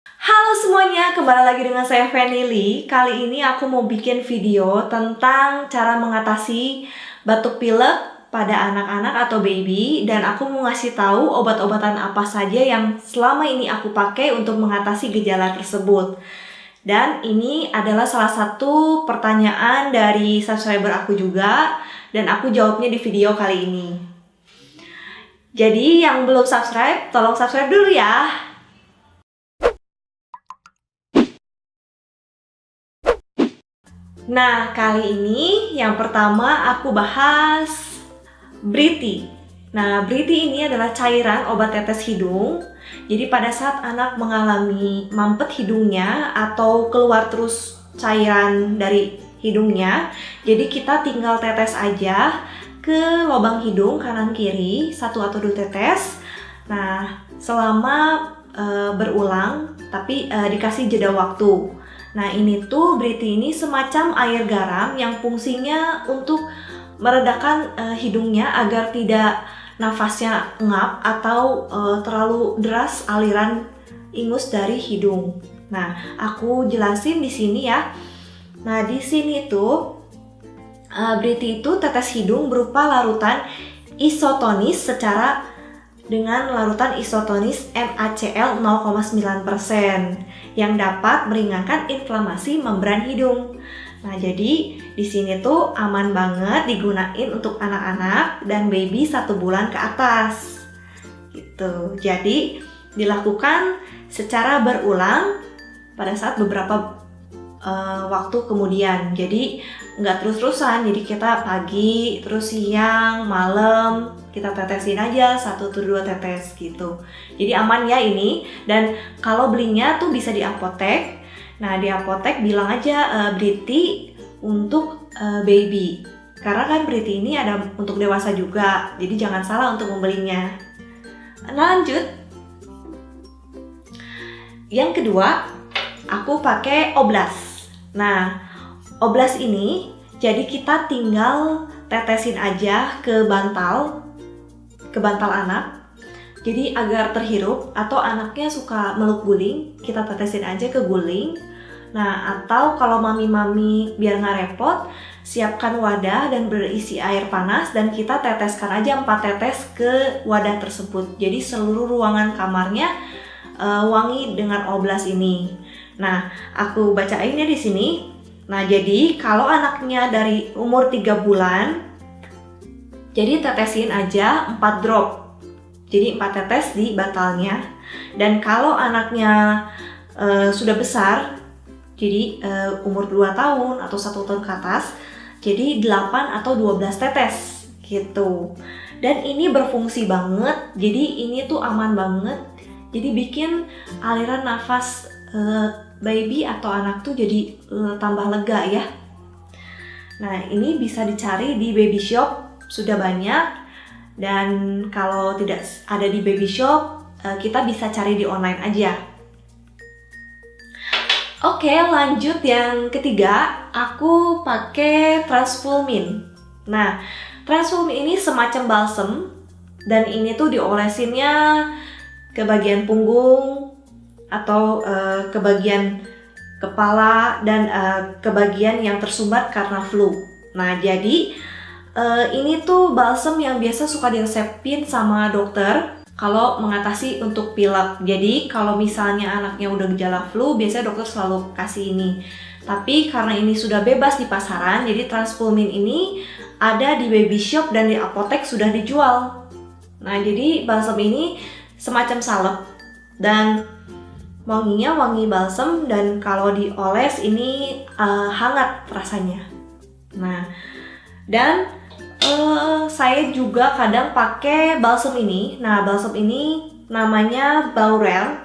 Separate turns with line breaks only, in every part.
Halo semuanya, kembali lagi dengan saya Fanny Lee. Kali ini aku mau bikin video tentang cara mengatasi batuk pilek pada anak-anak atau baby. Dan aku mau ngasih tahu obat-obatan apa saja yang selama ini aku pakai untuk mengatasi gejala tersebut. Dan ini adalah salah satu pertanyaan dari subscriber aku juga, dan aku jawabnya di video kali ini. Jadi yang belum subscribe, tolong subscribe dulu ya. Nah, kali ini yang pertama aku bahas Briti. Nah, Briti ini adalah cairan obat tetes hidung. Jadi pada saat anak mengalami mampet hidungnya atau keluar terus cairan dari hidungnya, jadi kita tinggal tetes aja ke lubang hidung kanan kiri, 1 atau 2 tetes. Nah, selama berulang, tapi dikasih jeda waktu. Nah, ini tuh Briti ini semacam air garam yang fungsinya untuk meredakan hidungnya agar tidak nafasnya ngap atau terlalu deras aliran ingus dari hidung. Nah, aku jelasin di sini ya. Nah, di sini tuh Briti itu tetes hidung berupa larutan isotonis dengan larutan isotonis NaCl 0,9% yang dapat meringankan inflamasi membran hidung. Nah, jadi di sini tuh aman banget digunain untuk anak-anak dan baby 1 bulan ke atas. Gitu. Jadi dilakukan secara berulang pada saat beberapa waktu kemudian. Jadi nggak terus-terusan. Jadi kita pagi, terus siang, malam kita tetesin aja 1 atau 2 tetes gitu. Jadi aman ya ini. Dan kalau belinya tuh bisa di apotek. Nah, di apotek bilang aja Briti untuk baby. Karena kan Briti ini ada untuk dewasa juga. Jadi jangan salah untuk membelinya. Nah, lanjut. Yang kedua, aku pakai Oblas. Nah, Oblas ini jadi kita tinggal tetesin aja ke bantal anak. Jadi agar terhirup, atau anaknya suka meluk guling, kita tetesin aja ke guling. Nah, atau kalau mami-mami biar nggak repot, siapkan wadah dan berisi air panas dan kita teteskan aja 4 tetes ke wadah tersebut. Jadi seluruh ruangan kamarnya wangi dengan Oblas ini. Nah, aku bacainnya di sini. Nah, jadi kalau anaknya dari umur 3 bulan, jadi tetesin aja 4 drop. Jadi 4 tetes di bantalnya. Dan kalau anaknya sudah besar, jadi umur 2 tahun atau 1 tahun ke atas, jadi 8 atau 12 tetes gitu. Dan ini berfungsi banget. Jadi ini tuh aman banget. Jadi bikin aliran nafas baby atau anak tuh jadi tambah lega ya. Nah, ini bisa dicari di baby shop, sudah banyak. Dan kalau tidak ada di baby shop, kita bisa cari di online aja. Oke, lanjut yang ketiga, aku pakai Transfulmin. Nah, Transfulmin ini semacam balsem dan ini tuh diolesinnya ke bagian punggung atau ke bagian kepala dan ke bagian yang tersumbat karena flu. Nah, jadi ini tuh balsem yang biasa suka diresepin sama dokter kalau mengatasi untuk pilek. Jadi kalau misalnya anaknya udah gejala flu, biasanya dokter selalu kasih ini. Tapi karena ini sudah bebas di pasaran, jadi Transfulmin ini ada di baby shop dan di apotek sudah dijual. Nah, jadi balsem ini semacam salep dan wanginya wangi balsem, dan kalau dioles ini hangat rasanya. Nah, dan saya juga kadang pakai balsem ini. Nah, balsem ini namanya Baurel.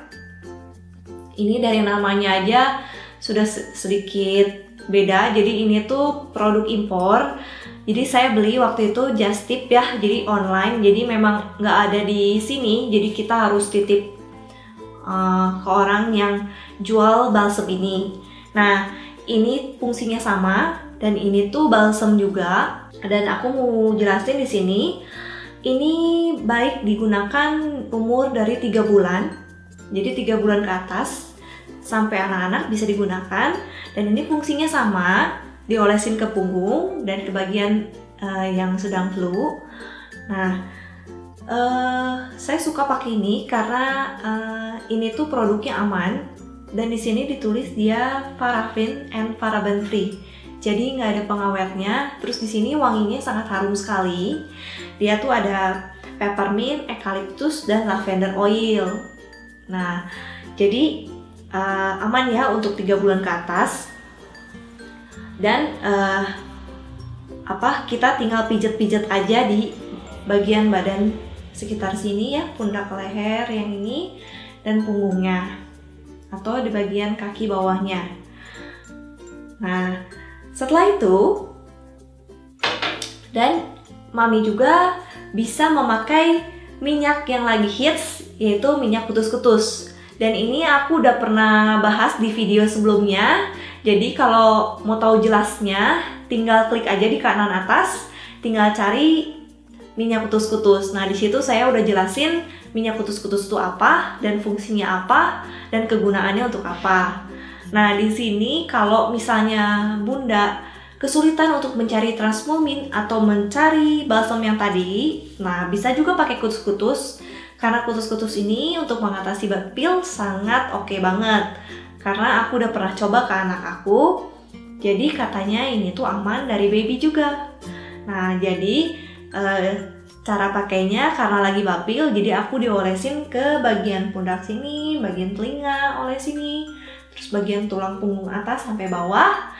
Ini dari namanya aja sudah sedikit beda. Jadi ini tuh produk impor. Jadi saya beli waktu itu just tip ya, jadi online. Jadi memang nggak ada di sini. Jadi kita harus titip ke orang yang jual balsem ini. Nah, ini fungsinya sama dan ini tuh balsem juga. Dan aku mau jelasin di sini. Ini baik digunakan umur dari 3 bulan. Jadi 3 bulan ke atas. sampai anak-anak bisa digunakan. Dan ini fungsinya sama, diolesin ke punggung dan ke bagian yang sedang flu. Nah, saya suka pakai ini karena ini tuh produknya aman dan di sini ditulis dia paraffin and paraben free. Jadi nggak ada pengawetnya. Terus di sini wanginya sangat harum sekali. Dia tuh ada peppermint, eucalyptus, dan lavender oil. Nah, jadi aman ya untuk 3 bulan ke atas. Dan kita tinggal pijet-pijet aja di bagian badan sekitar sini ya, pundak leher yang ini dan punggungnya atau di bagian kaki bawahnya. Nah, setelah itu dan mami juga bisa memakai minyak yang lagi hits, yaitu minyak kutus-kutus. Dan ini aku udah pernah bahas di video sebelumnya. Jadi kalau mau tahu jelasnya, tinggal klik aja di kanan atas, tinggal cari minyak kutus-kutus. Nah, di situ saya udah jelasin minyak kutus-kutus itu apa dan fungsinya apa dan kegunaannya untuk apa. Nah, di sini kalau misalnya Bunda kesulitan untuk mencari transmomin atau mencari balsam yang tadi, nah bisa juga pakai kutus-kutus. Karena kutus-kutus ini untuk mengatasi batuk pil sangat oke banget. Karena aku udah pernah coba ke anak aku, jadi katanya ini tuh aman dari baby juga. Nah, jadi cara pakainya karena lagi bapil, jadi aku diolesin ke bagian pundak sini, bagian telinga oleh sini, terus bagian tulang punggung atas sampai bawah,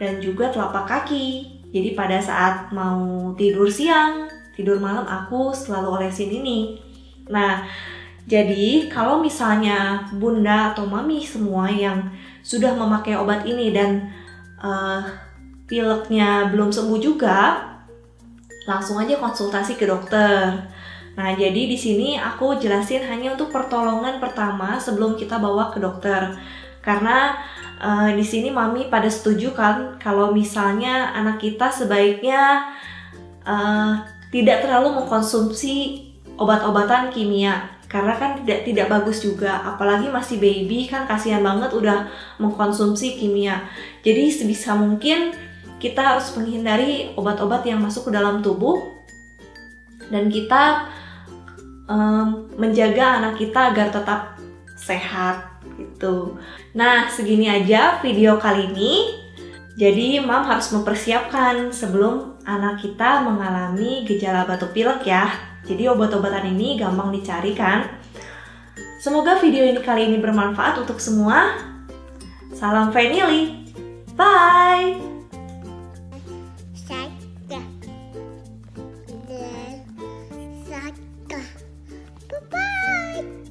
dan juga telapak kaki. Jadi pada saat mau tidur siang, tidur malam aku selalu olesin ini. Nah, jadi kalau misalnya Bunda atau Mami semua yang sudah memakai obat ini dan pileknya belum sembuh juga, langsung aja konsultasi ke dokter. Nah, jadi di sini aku jelasin hanya untuk pertolongan pertama sebelum kita bawa ke dokter. Karena di sini Mami pada setuju kan kalau misalnya anak kita sebaiknya tidak terlalu mengkonsumsi obat-obatan kimia. Karena kan tidak bagus juga, apalagi masih baby kan kasihan banget udah mengkonsumsi kimia. Jadi sebisa mungkin kita harus menghindari obat-obat yang masuk ke dalam tubuh dan kita menjaga anak kita agar tetap sehat gitu. Nah, segini aja video kali ini. Jadi Mam harus mempersiapkan sebelum anak kita mengalami gejala batuk pilek ya. Jadi obat-obatan ini gampang dicari kan. Semoga video ini kali ini bermanfaat untuk semua. Salam Family. Bye.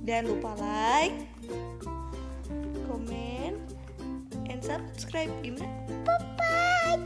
Jangan lupa like, comment, and subscribe. Gimana? Bye-bye.